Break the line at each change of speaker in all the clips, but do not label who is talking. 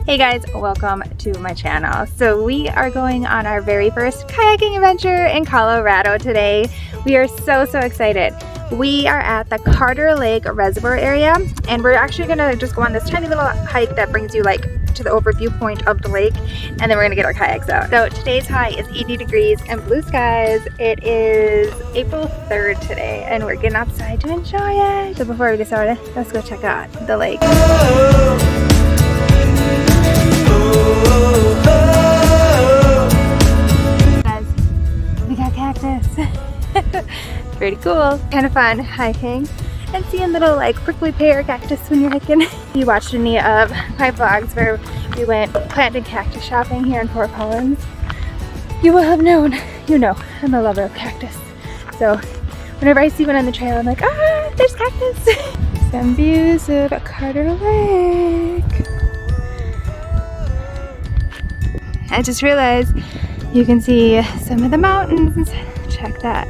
Hey guys, welcome to my channel. So we are going on our very first kayaking adventure in Colorado today. We are so excited. We are at the Carter Lake Reservoir area, and we're actually gonna just go on this tiny little hike that brings you like to the overview point of the lake, and then we're gonna get our kayaks out. So today's high is 80 degrees and blue skies. It is April 3rd today, and we're getting outside to enjoy it. So before we get started, let's go check out the lake. Guys, we got cactus. Pretty cool. Kind of fun hiking and seeing little like prickly pear cactus when you're hiking. You watched any of my vlogs where we went planting cactus shopping here in Fort Collins, you will have known, I'm a lover of cactus. So whenever I see one on the trail, I'm like, ah, there's cactus. Some views of Carter Lake. I just realized you can see some of the mountains. Check that.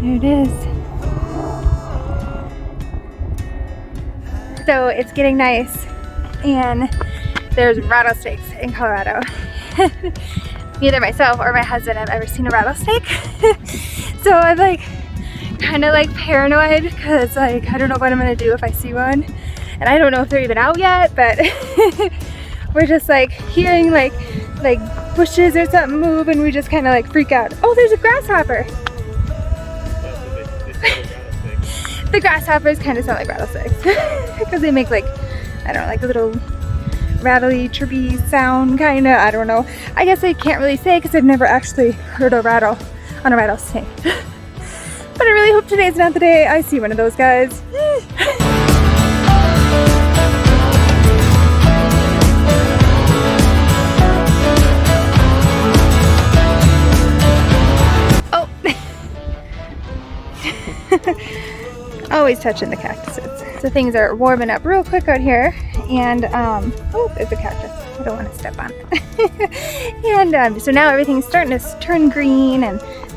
There it is. So it's getting nice, and there's rattlesnakes in Colorado. Neither myself or my husband have ever seen a rattlesnake. So I'm like kind of like paranoid because like I don't know what I'm gonna do if I see one, and I don't know if they're even out yet, but we're just like hearing like bushes or something move, and we just kind of like freak out. Oh, there's a grasshopper. The grasshoppers kind of sound like rattlesnakes because they make like, I don't know, like a little rattly, chirpy sound kind of. I don't know. I guess I can't really say because I've never actually heard a rattle on a rattlesnake. But I really hope today's not the day I see one of those guys. Always touching the cactuses. So things are warming up real quick out here, and oh, there's a cactus. I don't want to step on it. And so now everything's starting to turn green,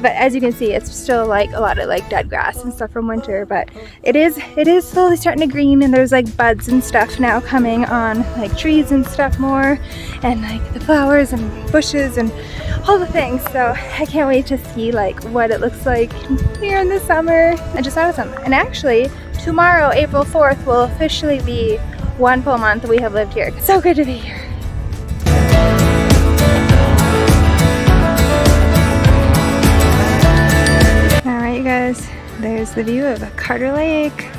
but as you can see, it's still like a lot of like dead grass and stuff from winter, but it is slowly starting to green, and there's like buds and stuff now coming on like trees and stuff more, and like the flowers and bushes and all the things. So I can't wait to see like what it looks like here in the summer. I just thought of something, and actually tomorrow, April 4th, will officially be 1 full month we have lived here. It's so good to be here. Alright you guys, there's the view of Carter Lake.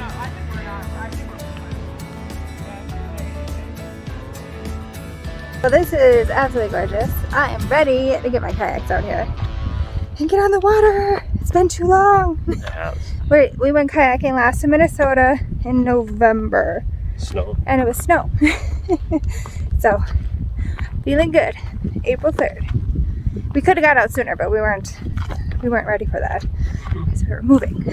So this is absolutely gorgeous. I am ready to get my kayaks out here and get on the water. It's been too long. It has. We went kayaking last in Minnesota in November.
Snow. And
it was snow. So, feeling good. April 3rd. We could have got out sooner, but we weren't ready for that because we were moving.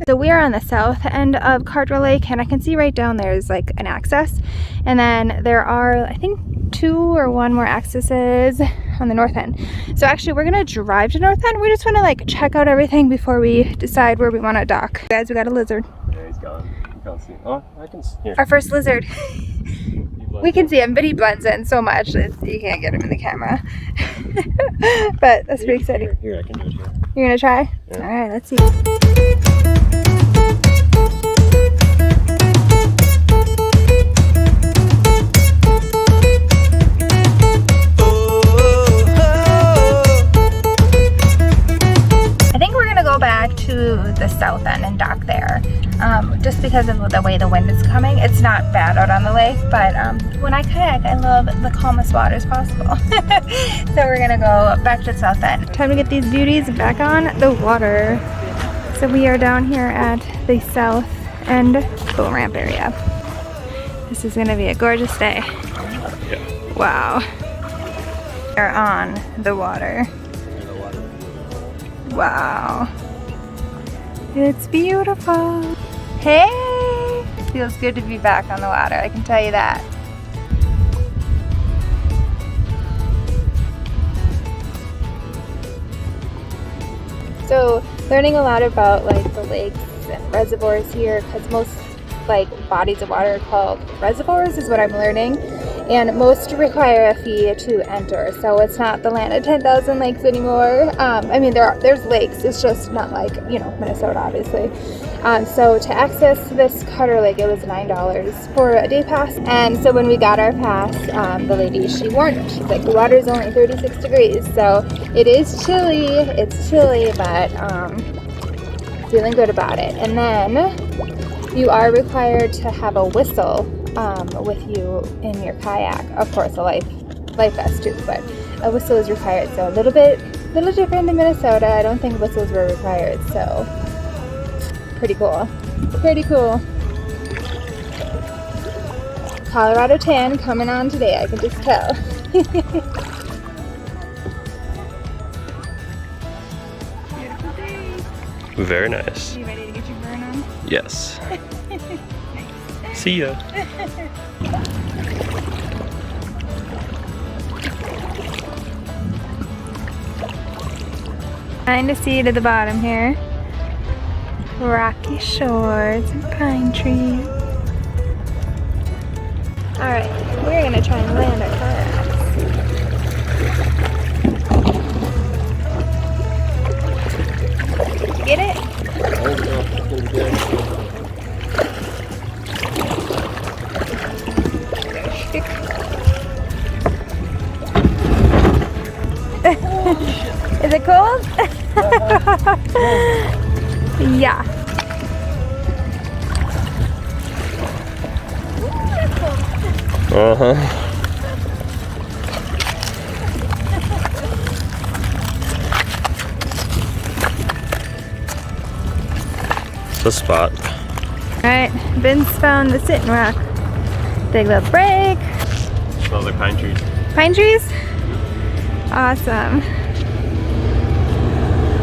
So we are on the south end of Carter Lake, and I can see right down there is like an access, and then there are, I think, 2 or 1 more accesses on the north end. So actually we're gonna drive to north end. We just want to like check out everything before we decide where we want to dock. Guys, we got a lizard.
Yeah, he's gone. You can't see him. Oh, I can see him.
Our first lizard. We can see him, but he blends in so much that you can't get him in the camera. But that's pretty exciting.
Here, I can do it here.
You're gonna try?
Yeah.
All right, let's see. I think we're gonna go back to the south end and dock there. Just because of the way the wind is coming. It's not bad out on the lake, but when I kayak, I love the calmest waters possible. So we're gonna go back to the south end. Time to get these beauties back on the water. So we are down here at the south end boat ramp area. This is gonna be a gorgeous day.
Yeah.
Wow. We're on the water. Wow. It's beautiful. Hey! Feels good to be back on the water, I can tell you that. So learning a lot about like the lakes and reservoirs here, because most like bodies of water are called reservoirs is what I'm learning. and most require a fee to enter. So it's not the land of 10,000 lakes anymore. I mean, there's lakes. It's just not like, you know, Minnesota, obviously. So to access this Carter Lake, it was $9 for a day pass. And so when we got our pass, the lady, she warned us. She's like, the water is only 36 degrees, so it is chilly. It's chilly, but feeling good about it. And then you are required to have a whistle with you in your kayak. Of course, a life vest too, but a whistle is required. So a little different than Minnesota. I don't think whistles were required, so pretty cool. Pretty cool. Colorado tan coming on today, I can just tell. Beautiful day.
Very nice.
Are you ready to get your burn on?
Yes. See ya.
Kind of see to the bottom here. Rocky shores and pine trees. Alright, we're gonna try and land our kayaks. Did you get it? Is it cold? Yeah.
Uh-huh. The spot.
Alright, Vince found the sitting rock. Big little break.
Smells like pine trees.
Pine trees? Awesome.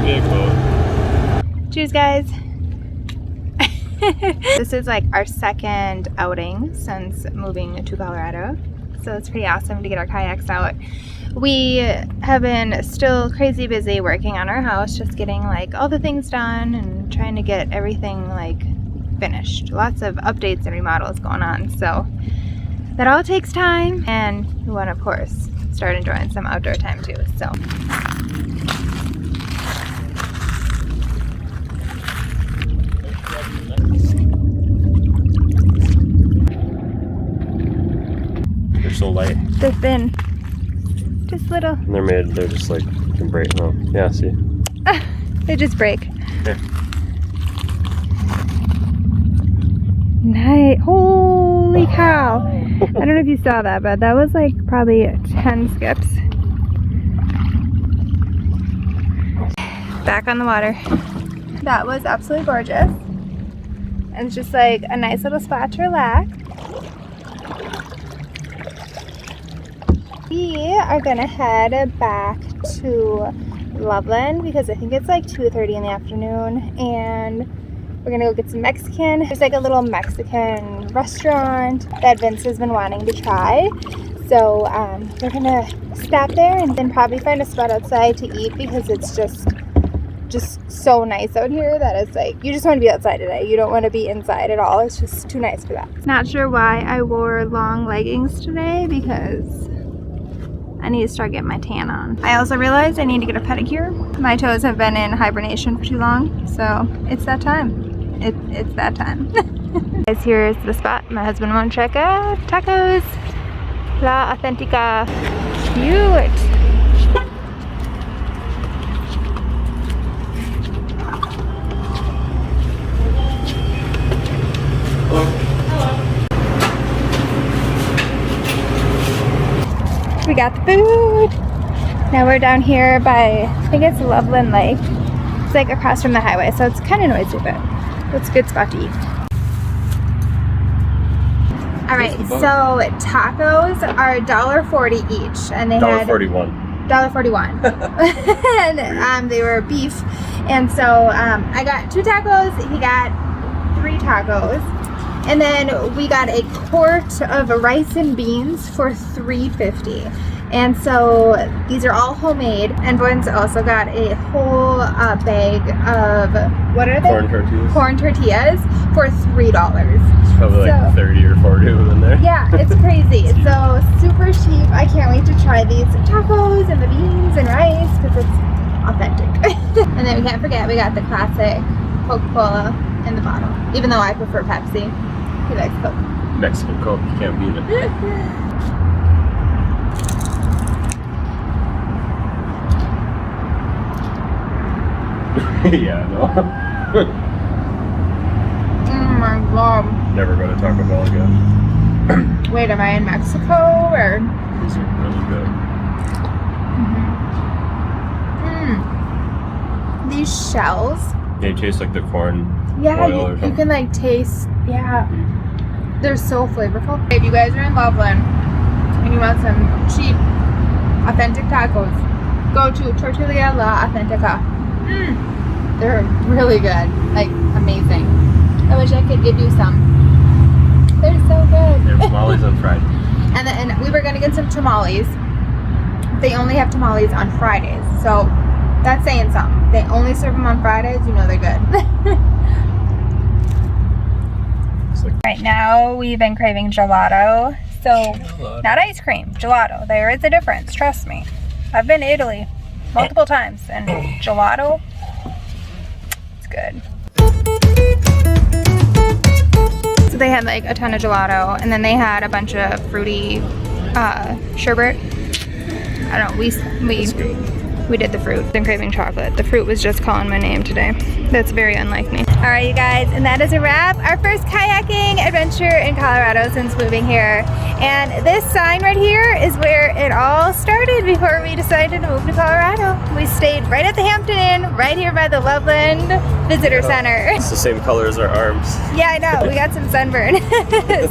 Yeah, cool.
Cheers, guys. This is like our second outing since moving to Colorado. So it's pretty awesome to get our kayaks out. We have been still crazy busy working on our house, just getting like all the things done and trying to get everything like finished. Lots of updates and remodels going on. So that all takes time, and we want to, of course, start enjoying some outdoor time too. So
They're so light.
they're thin, just little.
And they're just like, you can break them. Yeah, see?
They just break.
Yeah.
Nice. Holy cow. I don't know if you saw that, but that was like probably 10 skips. Back on the water. That was absolutely gorgeous. And it's just like a nice little spot to relax. We are gonna head back to Loveland because I think it's like 2:30 in the afternoon, and we're gonna go get some Mexican. There's like a little Mexican restaurant that Vince has been wanting to try. So we're gonna stop there and then probably find a spot outside to eat because it's just so nice out here that it's like you just want to be outside today. You don't want to be inside at all. It's just too nice for that. Not sure why I wore long leggings today because I need to start getting my tan on. I also realized I need to get a pedicure. My toes have been in hibernation for too long, so it's that time. It's that time. Guys, here's the spot my husband won't check out. Tacos La Authentica. Cute. We got the food. Now we're down here by, I think it's Loveland Lake. It's like across from the highway, so it's kind of noisy, but it's a good spot to eat. All right, so tacos are $1.40 each, and they had
$1.41.
$1.41, and they were beef. And so I got 2 tacos. He got 3 tacos. And then we got a quart of rice and beans for $3.50. And so these are all homemade. And Boyden's also got a whole bag of, what are they?
Corn tortillas.
Corn tortillas for $3.
It's probably like 30 or 40 of them in there.
Yeah, it's crazy. It's so super cheap. I can't wait to try these tacos and the beans and rice because it's authentic. And then we can't forget we got the classic Coca-Cola in the bottle. Even though I prefer Pepsi, he likes Coke.
Mexican Coke, you can't beat it. Yeah, no.
Oh my god.
Never go to Taco Bell again.
Wait, am I in Mexico or?
These are really good.
These shells.
They taste like the corn
Yeah,
oil or
you
something.
can like taste. Yeah, they're so flavorful. If you guys are in Loveland and you want some cheap, authentic tacos, go to Tortilla La Authentica. They're really good, like amazing. I wish I could give you some. They're so good.
They have tamales on Friday.
And then we were gonna get some tamales. They only have tamales on Fridays, so that's saying something. They only serve them on Fridays. You know they're good. Right now we've been craving gelato. So not ice cream, gelato. There is a difference. Trust me. I've been to Italy multiple times, and gelato, it's good. So they had like a ton of gelato, and then they had a bunch of fruity sherbet. I don't know, we did the fruit. Been craving chocolate. The fruit was just calling my name today. That's very unlike me. All right, you guys, and that is a wrap. Our first kayaking adventure in Colorado since moving here. And this sign right here is where it all started before we decided to move to Colorado. We stayed right at the Hampton Inn, right here by the Loveland Visitor Center.
It's the same color as our arms.
Yeah, I know. We got some sunburn.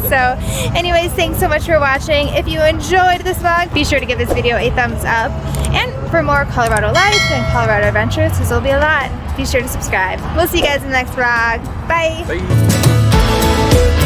So anyways, thanks so much for watching. If you enjoyed this vlog, be sure to give this video a thumbs up. And for more Colorado life and Colorado adventures, because there'll be a lot, be sure to subscribe. We'll see you guys in the next vlog. Bye.
Bye.